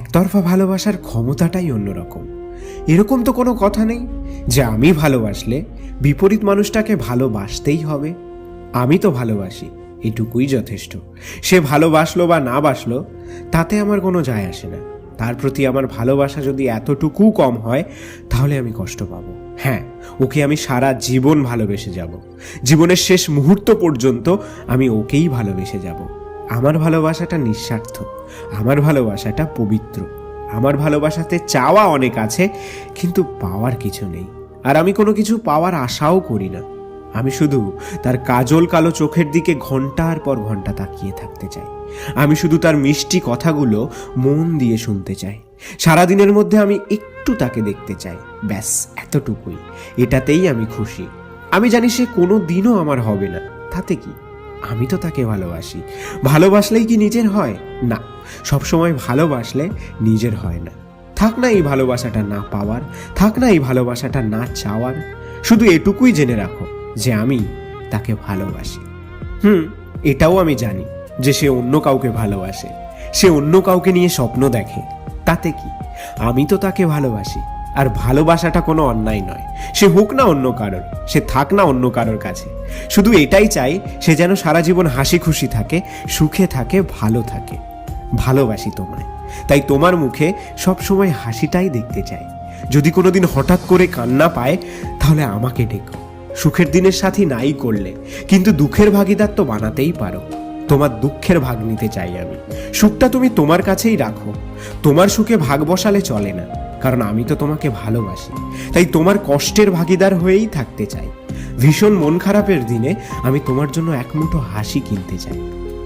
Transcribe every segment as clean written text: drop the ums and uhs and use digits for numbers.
একতরফা ভালোবাসার ক্ষমতাটাই অন্যরকম। এরকম তো কোনো কথা নেই যে আমি ভালোবাসলে বিপরীত মানুষটাকে ভালোবাসতেই হবে। আমি তো ভালোবাসি, এটুকুই যথেষ্ট। সে ভালোবাসলো বা না বাসলো তাতে আমার কোনো যায় আসে না। তার প্রতি আমার ভালোবাসা যদি এতটুকু কম হয় তাহলে আমি কষ্ট পাবো। হ্যাঁ, ওকে আমি সারা জীবন ভালোবেসে যাব। জীবনের শেষ মুহূর্ত পর্যন্ত আমি ওকেই ভালোবেসে যাব। আমার ভালোবাসাটা নিঃস্বার্থ, আমার ভালোবাসাটা পবিত্র। আমার ভালোবাসাতে চাওয়া অনেক আছে, কিন্তু পাওয়ার কিছু নেই। আর আমি কোনো কিছু পাওয়ার আশাও করি না। আমি শুধু তার কাজল কালো চোখের দিকে ঘন্টার পর ঘন্টা তাকিয়ে থাকতে চাই। আমি শুধু তার মিষ্টি কথাগুলো মন দিয়ে শুনতে চাই। সারাদিনের মধ্যে আমি একটু তাকে দেখতে চাই, ব্যাস এতটুকুই। এটাতেই আমি খুশি। আমি জানি সে কোনো দিনও আমার হবে না, তাতে কি? আমি তো তাকে ভালোবাসি। ভালোবাসলেই কি নিজের হয়? না, সবসময় ভালোবাসলে নিজের হয় না। থাক না এই ভালোবাসাটা না পাওয়ার, থাক না এই ভালোবাসাটা না চাওয়ার। শুধু এটুকুই জেনে রাখো যে আমি তাকে ভালোবাসি। এটাও আমি জানি যে সে অন্য কাউকে ভালোবাসে, সে অন্য কাউকে নিয়ে স্বপ্ন দেখে। তাতে কি? আমি তো তাকে ভালোবাসি। আর ভালোবাসাটা কোনো অন্যায় নয়। সে হোক না অন্য কারোর, সে থাক না অন্য কারোর কাছে। শুধু এটাই চাই সে যেন সারা জীবন হাসি খুশি থাকে, সুখে থাকে, ভালো থাকে। ভালোবাসি তোমায়, তাই তোমার মুখে সবসময় হাসিটাই দেখতে চাই। যদি কোনোদিন হঠাৎ করে কান্না পায় তাহলে আমাকে ডেকো। সুখের দিনের সাথী নাই করলে কিন্তু দুঃখের ভাগিদার তো বানাতেই পারো। তোমার দুঃখের ভাগ নিতে চাই আমি। সুখটা তুমি তোমার কাছেই রাখো। তোমার সুখে ভাগ বসালে চলে না, কারণ আমি তো তোমাকে ভালোবাসি। তাই তোমার কষ্টের ভাগিদার হয়েই থাকতে চাই। ভীষণ মন খারাপের দিনে আমি তোমার জন্য এক মুঠো হাসি কিনতে চাই।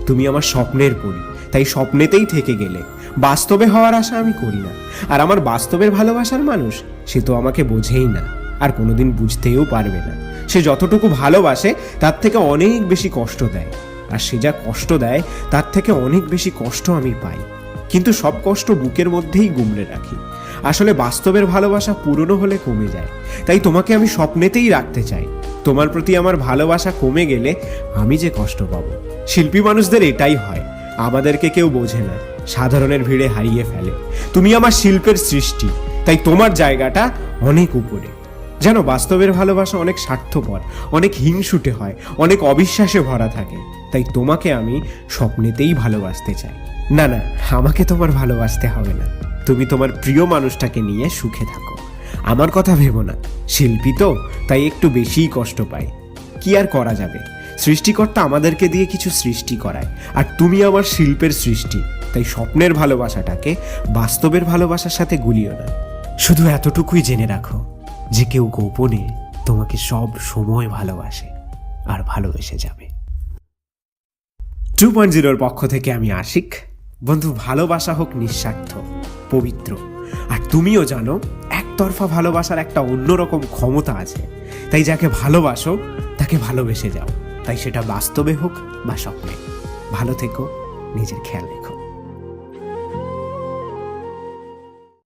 তুমি আমার স্বপ্নের পরি, তাই স্বপ্নেতেই থেকে গেলে। বাস্তবে হওয়ার আশা আমি করি না। আর আমার বাস্তবের ভালোবাসার মানুষ, সে তো আমাকে বোঝেই না, আর কোনোদিন বুঝতেও পারবে না। সে যতটুকু ভালোবাসে তার থেকে অনেক বেশি কষ্ট দেয়, আর সে যা কষ্ট দেয় তার থেকে অনেক বেশি কষ্ট আমি পাই। কিন্তু সব কষ্ট বুকের মধ্যেই গুমড়ে রাখি। আসলে বাস্তবের ভালোবাসা পুরনো হলে কমে যায়, তাই তোমাকে আমি স্বপ্নেতেই রাখতে চাই। তোমার প্রতি আমার ভালোবাসা কমে গেলে আমি যে কষ্ট পাবো। শিল্পী মানুষদের এটাই হয়, আমাদেরকে কেউ বোঝে না, সাধারণের ভিড়ে হারিয়ে ফেলে। তুমি আমার শিল্পের সৃষ্টি, তাই তোমার জায়গাটা অনেক উপরে। যেন বাস্তবের ভালোবাসা অনেক স্বার্থপর, অনেক হিংসুটে হয়, অনেক অবিশ্বাসে ভরা থাকে। তাই তোমাকে আমি স্বপ্নেতেই ভালোবাসতে চাই। না না, আমাকে তোমার ভালোবাসতে হবে না। তুমি তোমার প্রিয় মানুষটাকে নিয়ে সুখে থাকো। আমার কথা ভেবো না। শিল্পী তো, তাই একটু বেশিই কষ্ট পাই। কি আর করা যাবে? সৃষ্টিকর্তা আমাদেরকে দিয়ে কিছু সৃষ্টি করায়, আর তুমি আমার শিল্পের সৃষ্টি। তাই স্বপ্নের ভালোবাসাটাকে বাস্তবের ভালোবাসার সাথে গুলিও না। শুধু এতটুকুই জেনে রাখো যে কেউ গোপনে তোমাকে সব সময় ভালোবাসে আর ভালোবেসে যাবে। 2.0 পক্ষ থেকে আমি আশিক। বন্ধু, ভালোবাসা হোক নিঃস্বার্থ, পবিত্র। আর তুমিও জানো একতরফা ভালোবাসার একটা অন্যরকম ক্ষমতা আছে। তাই যাকে ভালোবাসো তাকে ভালোবেসে যাও, তাই সেটা বাস্তবে হোক বা স্বপ্নে। ভালো থেকো, নিজের খেয়াল রেখো।